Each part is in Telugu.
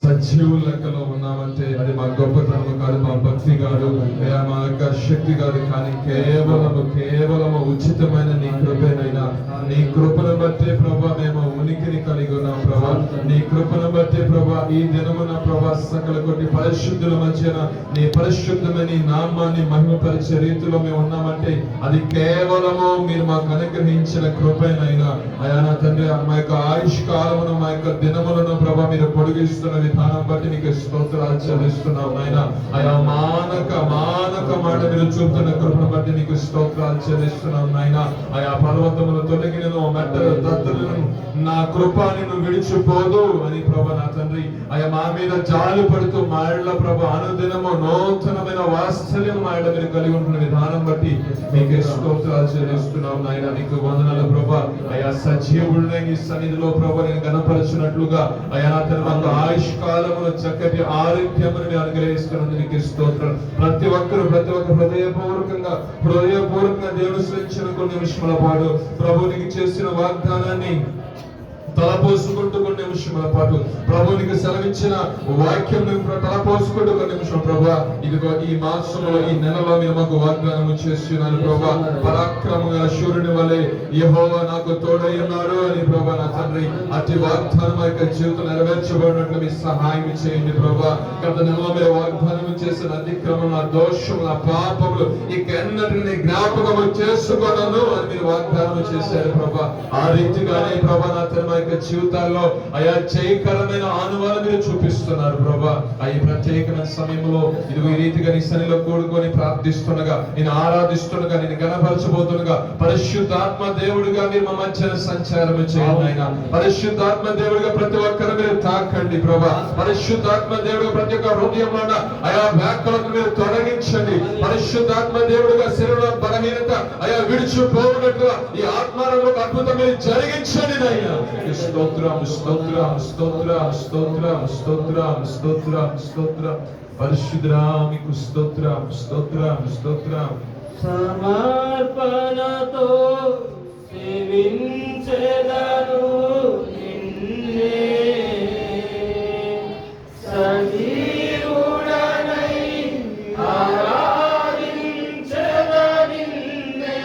సజీవుల లెక్కలో ఉన్నామంటే అది మా గొప్పతనము కాదు, మా భక్తి కాదు, మా యొక్క శక్తి కాదు, కానీ కేవలము ఉచితమైన నీ కృపేనైనా. నీ కృపను బట్టే ప్రభా మేము ఉనికిని కలిగి ఉన్నాం ప్రభా. నీ కృపను బట్టే ప్రభా ఈ దినమున ప్రభా సకల కొట్టి పరిశుద్ధుల మధ్యన నీ పరిశుద్ధమైన నీ నామాన్ని మహిమపరిచే రీతిలో మేము ఉన్నామంటే అది కేవలము మీరు మాకు అనుగ్రహించిన కృపేనైనా. అయా నా తండ్రి, మా యొక్క ఆయుష్ కాలమును మా యొక్క దినములను ప్రభా మీరు పొడిగిస్తున్న విధానం బట్టి నీకు స్తోత్రాలు చెల్లిస్తున్నాం నాయన. అయా మానక మాట మీరు చూపుతున్న కృపను బట్టి నీకు స్తోత్రాలు చెల్లిస్తున్నాం నాయన. అయా పర్వతములు తొలగినను మెట్టలు దత్తలను నా కృప నిన్ను విడిచిపోదు అని ప్రభా నా తండ్రి అయా మా మీద జాలి పడుతూ మా ఇళ్ళ ప్రభా అనుదినము నూతనమైన వాత్సల్యం మా ఇళ్ళ మీరు కలిగి ఉంటున్న విధానం బట్టి మీకే స్తోత్రాలు చెల్లిస్తున్నాం నాయన. నీకు వందనాలు ప్రభా. అయా సజీవుడిని నీ సన్నిధిలో ప్రభా నేను గణపరచున్నట్లుగా అయా నా తండ్రి ఆయుష్ కాలమును చక్కటి ఆరోగ్యమును అనుగ్రహిస్తున్నందుకు నీకు స్తోత్రం. ప్రతి ఒక్కరు హృదయపూర్వకంగా దేవుని శ్రయించిన కొన్ని నిమిషముల పాటు ప్రభునికి చేసిన వాగ్దానాన్ని తలపోసుకుంటూ కొన్ని నిమిషముల పాటు ప్రభునికి సెలవిచ్చిన వాక్యం తలపోసుకుంటూ కొన్ని నిమిషం ప్రభా ఇదిగో ఈ మాసంలో ఈ నెలలో మీరు మాకు వాగ్దానం చేస్తున్నారు ప్రభా. పరాక్రమంగా సూర్యుని వలె యెహోవా నాకు తోడై ఉన్నారు అని ప్రభా నా తండ్రి అతి వాగ్దానం మా యొక్క జీవితం నెరవేర్చబడినట్లు మీ సహాయం చేయండి ప్రభా. గత నెలలో మీరు వాగ్దానం చేసిన అతిక్రమం, దోషముల, పాపములు ఇకన్నటిని జ్ఞాపకము చేసుకోనను అని మీరు వాగ్దానం చేశారు ప్రభా. ఆ రీతిగానే ప్రభా నా తండ్రి జీవితాల్లో అయా జయకరమైన ఆనువాలు మీరు చూపిస్తున్నారు ప్రభా. ఈ ప్రత్యేకమైన సమయంలో ఇది ఈ రీతిగా నీ సన్నిధిలో కూడుకొని ప్రార్థిస్తుండగా, నేను ఆరాధిస్తుండగా, నేను గణపరచబోతుండగా పరిశుద్ధాత్మ దేవుడిగా మీరు మా మధ్యన సంచారం చేయండి ఆయన. పరిశుద్ధాత్మ దేవుడిగా ప్రతి ఒక్కరు మీరు తాకండి ప్రభా. పరిశుద్ధాత్మ దేవుడిగా ప్రతి ఒక్క హృదయంలో అయా వ్యాఖ్యలను మీరు తొలగించండి. పరిశుద్ధాత్మ దేవుడిగా శరీరంలో బలహీనత అయా విడిచిపోయినట్లుగా ఈ ఆత్మలో అద్భుతం మీరు జరిగించండి నాయనా. స్తోత్రం స్తోత్రం స్తోత్రం స్తోత్రం స్తోత్రం స్తోత్రం స్తోత్రం పరిశుద్ధుడా మీకు స్తోత్రం స్తోత్రం స్తోత్రం. సమర్పణతో సేవించెదను నిన్నే సజీవుడనై ఆరాధించెదను నిన్నే.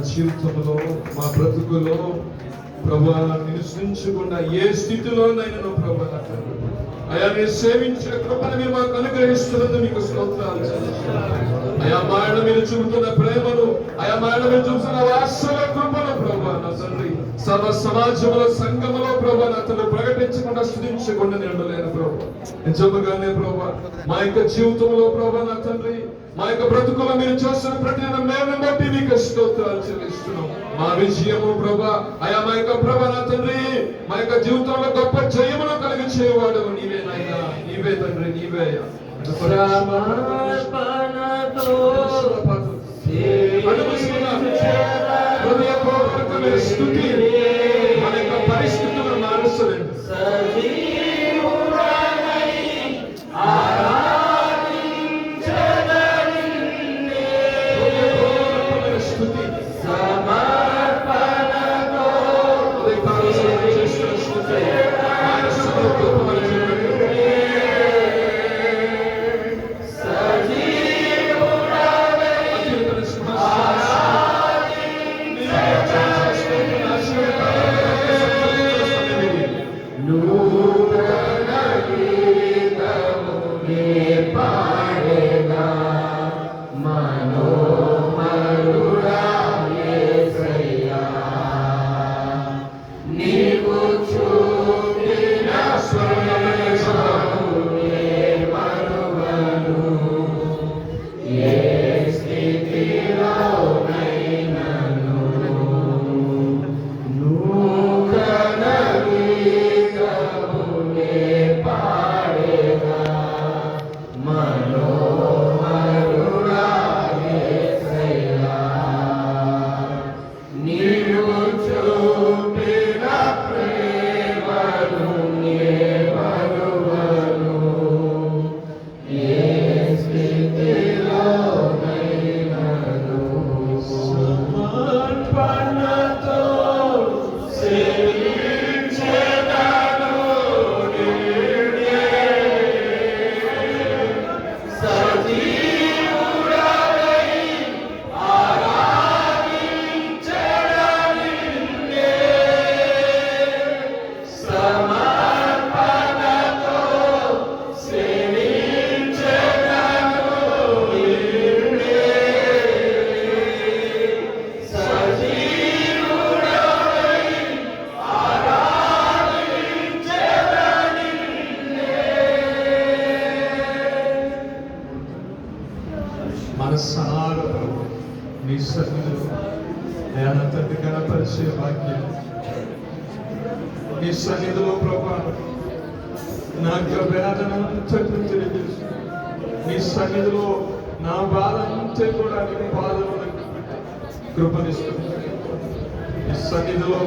జీవితంలో మా బ్రతుకులో ప్రభువా నిన్ను స్మరించకుండా ఏ స్థితిలోనైనా ప్రభువా అయా నీ సేవించే కృపను మీరు మాకు అనుగ్రహిస్తున్నందుకు మీకు స్తోత్రాలు అయా మా ఆయన మీరు చూపుతున్న ప్రేమను అయా మా ఆయన మీరు చూపుతున్న వాత్సల కృపను ప్రభువా నా తండ్రి సర్వ సమాజంలో సంఘములో ప్రభువా అతను ప్రకటించకుండా స్తుతించకుండా నిండలేను ప్రభువా నిజముగానే ప్రభువా మా యొక్క జీవితంలో ప్రభువా నా తండ్రి మా యొక్క బ్రతుకులో మీరు చేస్తున్న ప్రతి మేము బట్టి మీకు స్తోత్రాలు చెల్లిస్తున్నాం మా విజయము ప్రభా అయా మా యొక్క ప్రభా నా తండ్రి మా యొక్క జీవితంలో గొప్ప జయమును కలిగి చేయవాడు నీవే నాయనా నీవే తండ్రి నీవే హృదయపూర్వకమైన స్తుతి మన యొక్క పరిస్థితులను మారుస్తలేదు Amen. సమర్పణతో సేవించెదను నిన్నే. సజీవుడవై ఆరాధించెదను నిన్నే. మనసారా నీ సన్నిధిలో దయాన తండ్రి కనపరిచే వాక్యం నీ సన్నిధిలో ప్రభా నా యొక్క వేదన అంతటిని తెలియజేసు. నీ సన్నిధిలో నా బాధ అంతే కూడా నీ బాధలను కృపనిస్తుంది. నీ సన్నిధిలో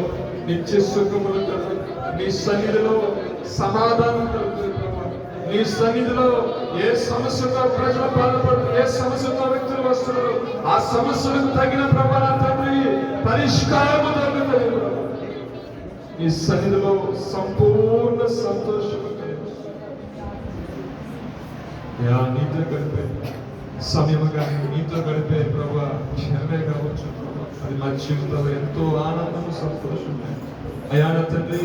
నిత్య సుఖములు కలుగు. నీ సన్నిధిలో సమాధానం కలుగుతుంది ప్రభా. నీ సన్నిధిలో ఏ సమస్యతో ప్రజలు బాధపడు, ఏ సమస్యతో వ్యక్తులు వస్తున్నారు, ఆ సమస్యలకు తగిన ప్రభా నా తండ్రి పరిష్కారము దొరుకుతుంది. నీ సన్నిధిలో సంపూర్ణ సంతోషం నీతో గడిపే సమయం కానీ నీతో గడిపే ప్రభా క్షణమే కావచ్చు ప్రభా, అది మా జీవితంలో ఎంతో ఆనందము సంతోషం. అయా నా తండ్రి,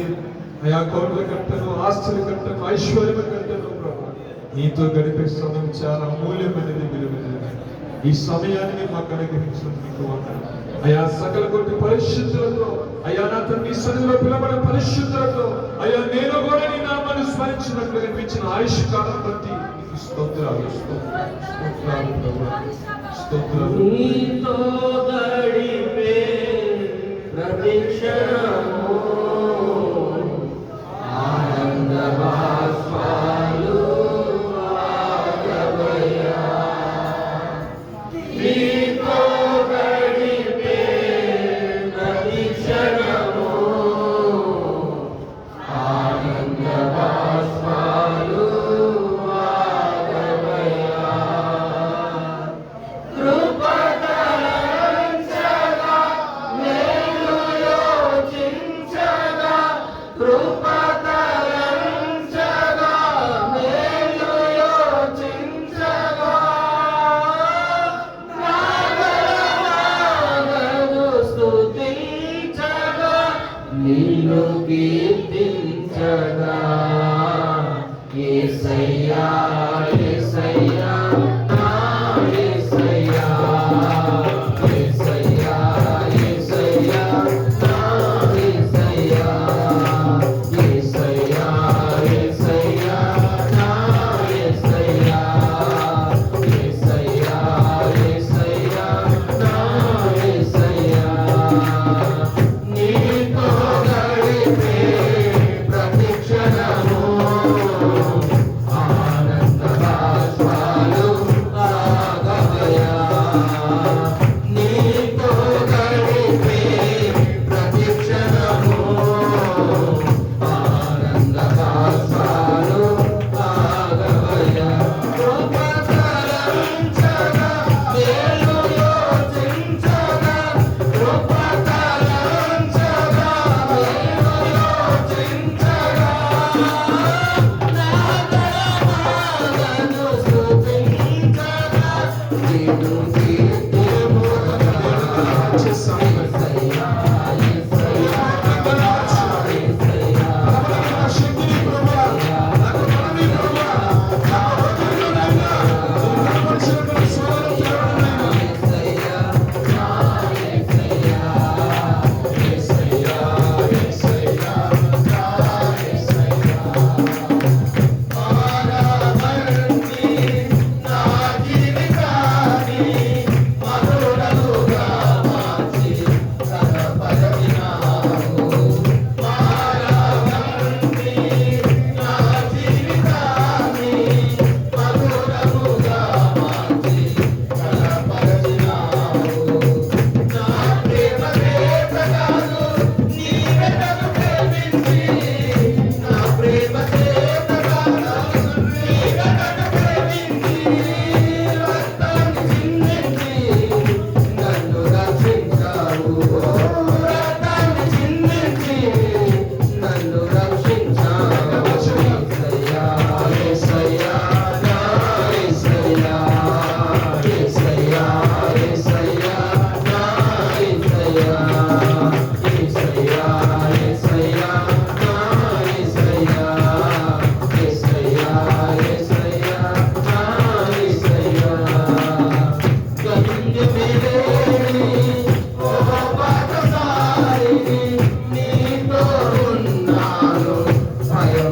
అయా కోట్ల కట్టను, ఆస్తుల కట్టను, ఐశ్వర్యం కట్టను ప్రభా, నీతో గడిపే సమయం చాలా అమూల్యమైనది, విలువైనది. ఈ సమయాన్ని మాకు అనుగ్రహించినందుకు వందనాలు. అయా సకల కొట్టి పరిశుద్ధులతో, అయా నా తండ్రి సన్నిధిలో పిలబడిన పరిశుద్ధులతో, అయా నేను కూడా నీ నామాన్ని స్మరించినట్లు కనిపించిన ఆయుష్ కాలం బట్టి నీకు స్తోత్రాలు, స్తోత్రాలు, స్తోత్రాలు ప్రభా, స్తోత్రాలు. నీతో గడిపే ప్రతి క్షణము ఆనంద బాష్పాలు ఆగవయ్యా. నీతో గడిపే ప్రతి క్షణము ఆనంద బాష్పాలు ఆగవయ్యా. కృపతలంచగా మేలు యోచించగా, కృపతలంచగా మేలు యోచించగా, నాగలనాగదు స్తుతించగా, నిన్ను కీర్తించగా. యేసయ్యా యేసయ్యా నా యేసయ్యా, యేసయ్యా యేసయ్యా నా యేసయ్యా, యేసయ్యా యేసయ్యా నా యేసయ్యా, యేసయ్యా యేసయ్యా నా యేసయ్యా. నీతో గడిపే ప్రతి క్షణము ఆనంద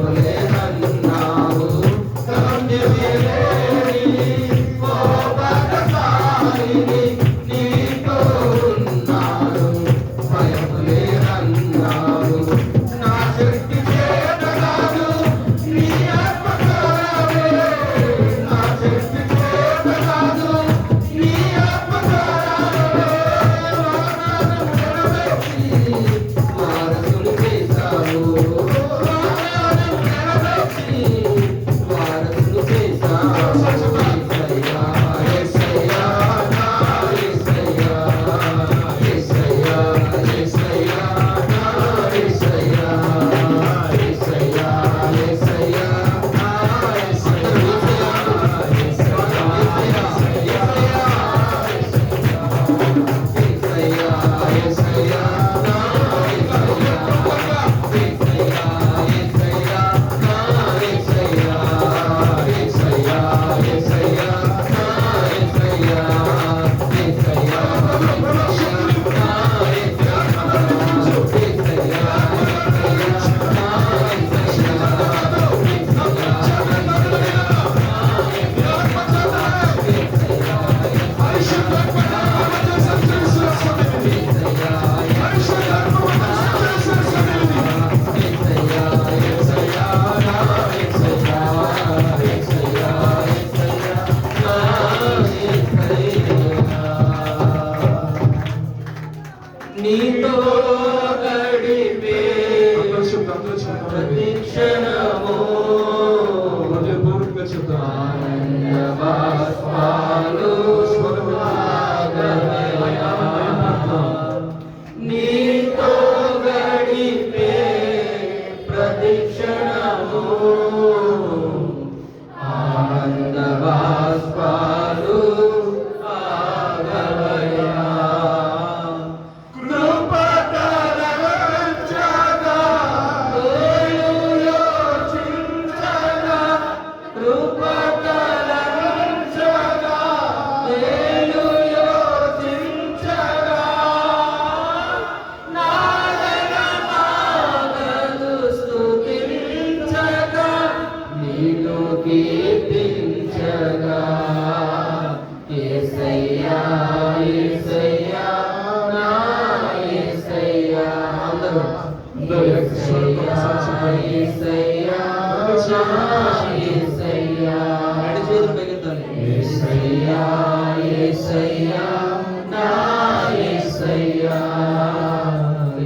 భయములేనన్నావు గమ్యమేలేని ఓ భద్రసారిని నీతో ఉన్నాను భయములేనన్నావు నా శక్తి చేత కాదు నీ ఆత్మకారమే నా శక్తి చేత కాదు నీ ఆత్మకారమే వారసులు చేశావు వారసులు చేశావు యేసయ్యా నా యేసయ్యా యేసయ్యా యేసయ్యా నా యేసయ్యా యేసయ్యా యేసయ్యా నా నీతో గడిపే ప్రతి క్షణము ఆనంద బాష్పాలు ఆగమయా. నీతో గడిపే ప్రతి క్షణము ఆనంద బాష్పాలు ఆగమయా. కీర్తించగా యేసయ్యా యేసయ్యా నా యేసయ్యా అందరూ యేసయ్యా యేసయ్యా నా యేసయ్యా రెండు చేతులు పైకెత్తాలి యేసయ్యా యేసయ్యా నా యేసయ్యా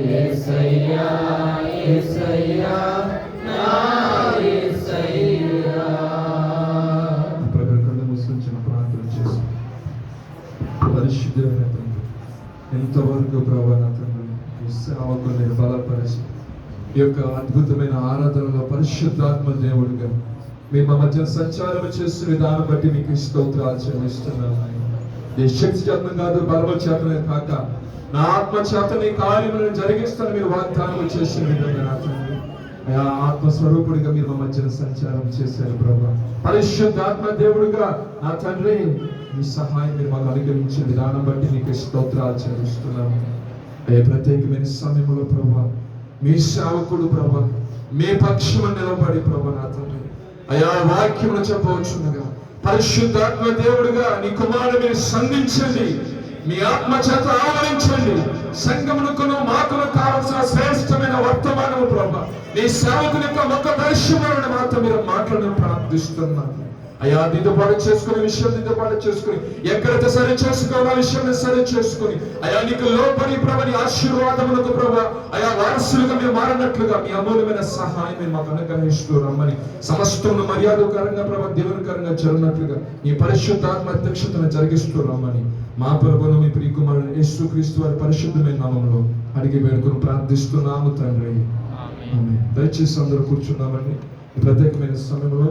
యేసయ్యా యేసయ్యా నా యేసయ్యా. పరిశుద్ధమైన తండ్రి ఎంతవరకు ప్రభా నా తండ్రి ఈ సేవకులు నేను బలపరిచి ఈ యొక్క అద్భుతమైన ఆరాధనలో పరిశుద్ధాత్మ దేవుడుగా మేము మా మధ్య సంచారం చేస్తున్న విధానం బట్టి మీకు స్తోత్రాలు చెల్లిస్తున్నాను. ఈ శక్తి చేతనం కాదు బలవ చేతనే కాక నా ఆత్మ చేత నీ కార్యములను జరిగిస్తాను మీరు వాగ్దానం చేసిన విధంగా నా తండ్రి ఆ ఆత్మస్వరూపుడిగా మీరు మా మధ్యన సంచారం చేశారు ప్రభా. పరిశుద్ధాత్మ దేవుడుగా నా తండ్రి మీ సహాయం మీరు మాకు అనుగ్రహించిన విధానం బట్టి మీకు స్తోత్రాలు చెల్లిస్తున్నాము. ఏ ప్రత్యేకమైన సమయంలో ప్రభా మీ సేవకుడు ప్రభా మీ పక్షము నిలబడి ప్రభా నా తండ్రి అయా వాక్యమును చెప్పవచ్చునగా పరిశుద్ధాత్మ దేవుడుగా నీ కుమారుడు మీరు సంధించండి మీ ఆత్మ చేత ఆవరించండి సంఘమునకును మాకును కావలసిన శ్రేష్టమైన వర్తమానము ప్రభా నీ సేవకుని యొక్క ఒక్క దర్శనములను మాత్రం మీరు మాట్లాడని ప్రార్థిస్తున్నాను. అయా దిద్దుబాటు చేసుకునే విషయం దిద్దుబాటు చేసుకుని ఎక్కడైతే సరి చేసుకోవాలో ఆ విషయాన్ని సరి చేసుకుని అయా నీకు లోపడి ప్రభా నీ ఆశీర్వాదములకు ప్రభా అయా వారసులుగా మీరు మారినట్లుగా మీ అమూల్యమైన సహాయం మీరు మాకు అనుగ్రహిస్తూ రమ్మని సమస్తమును మర్యాదకరంగా ప్రభా దేవునికరంగా జరిగినట్లుగా ఈ పరిశుద్ధాత్మ అధ్యక్షతను జరిగిస్తూ రమ్మని మా ప్రభువును మీ ప్రియకుమారుడు యేసుక్రీస్తు వారి పరిశుద్ధమైన నామములో అడిగి వేడుకొని ప్రార్థిస్తున్నాము తండ్రి. ఆమేన్. దయచేసి అందరూ కూర్చున్నామని ప్రత్యేకమైన సమయంలో